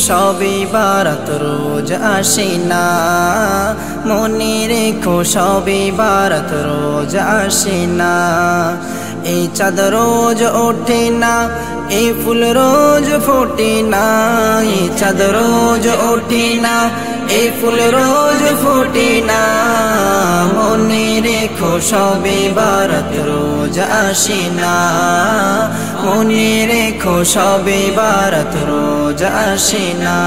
সবে বারাত রোজ আসে না, মনে রেখো সবে বারাত রোজ আসে না। এই চাঁদ রোজ ওঠে না, এই ফুল রোজ ফোটে না। এই চাঁদ রোজ ওঠে না, এই ফুল রোজ ফোটে না। মনে রেখো সবে বারাত রোজ আসে না, মনে রেখো সবে বারাত রোজ আসে না।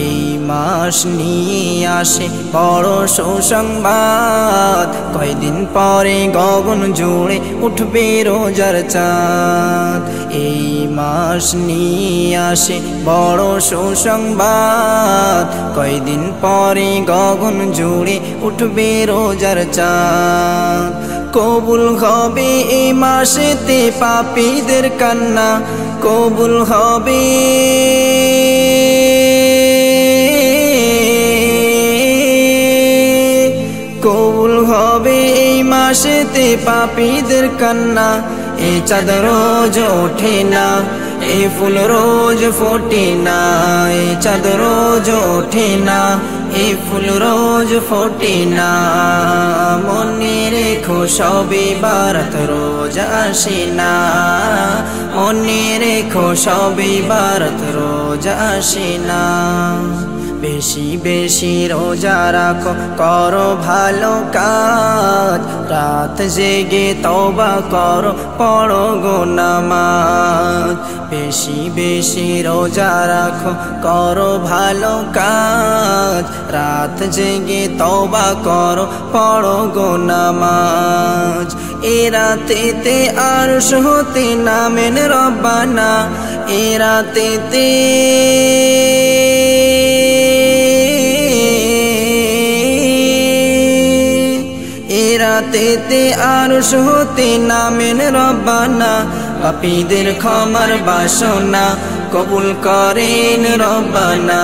এই মাস নিয়ে আসে বড় সুসংবাদ, কয়দিন পরে গগন জুড়ে উঠবে রোজার চাঁদ। এই মাস নিয়ে আসে বড় সুসংবাদ, কয়দিন পরে গগন জুড়ে উঠবে রোজার চাঁদ। কবুল হবে এই মাসেতে পাপীদের কান্না, কবুল হবে কবুল হবে এই মাসেতে পাপীদের কান্না। এই চাঁদ রোজ ওঠে না, এই ফুল রোজ ফোটে না। এই চাঁদ রোজ ওঠে না, এই ফুল রোজ ফোটে না। মনে রেখো সবে বারাত রোজ আসে না, মনে রেখো সবে বারাত রোজ আসে না। বেশি বেশি রোজা রাখো, করো ভালো কাজ, রাত জেগে তওবা করো, পড়ো গো নামাজ। বেশি বেশি রোজা রাখো, করো ভালো কাজ, রাত জেগে তওবা করো, পড়ো গো নামাজ। এ রাতেতে আরশ হতে নামেন রব্বানা, এ রাতেতে রাতেতে আরশ হতে নামেন রব্বানা। পাপীদের ক্ষমার বাসনা কবুল করেন রব্বানা,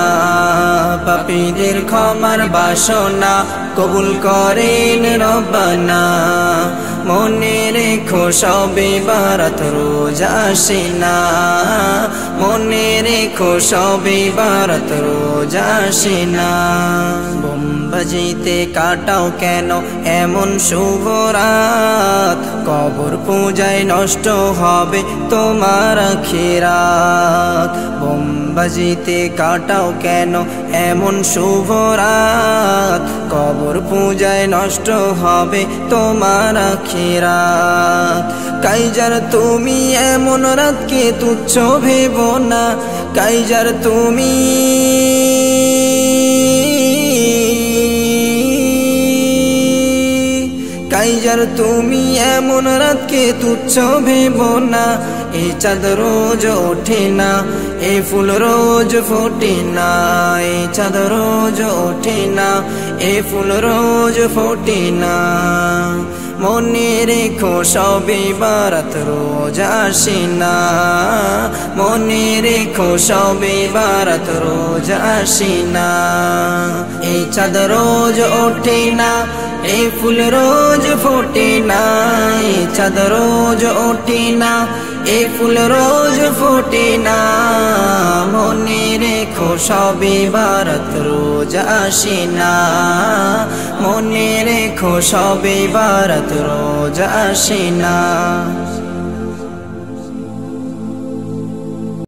পাপীদের ক্ষমার বাসনা কবুল করেন রব্বানা। মনে রেখো সবে বারাত রোজ আসে না, মনে রেখো সবে বারাত রোজ আসে না। বোম বাজিতে কাটাও কেন এমন শুভ রাত, কবর পূজায় নষ্ট হবে তোমার আখিরাত। বোম বাজিতে কাটাও কেন এমন শুভ রাত, কবর পূজায় নষ্ট হবে তোমার আখিরাত। কাইজার তুমি এমন রাতকে তুচ্ছ ভেবো না, কাইজার তুমি কাইজার তুমি এমন রাতকে তুচ্ছ ভেবো না। এই চাঁদ রোজ ওঠে না, এই ফুল রোজ ফোটে না। এই চাঁদ রোজ ওঠে না, এই ফুল রোজ ফোটে না। মনে রেখো সবে বারাত রোজ আসে না, মনে রেখো সবে বারাত রোজ আসে না। এই চাঁদ রোজ ওঠে না, এই ফুল রোজ ফোটে না। এই চাঁদ রোজ ওঠে না, এই ফুল রোজ ফোটে না। মনে রেখো সবে বারাত রোজ আসে না, মনে রেখো সবে বারাত রোজ আসে না।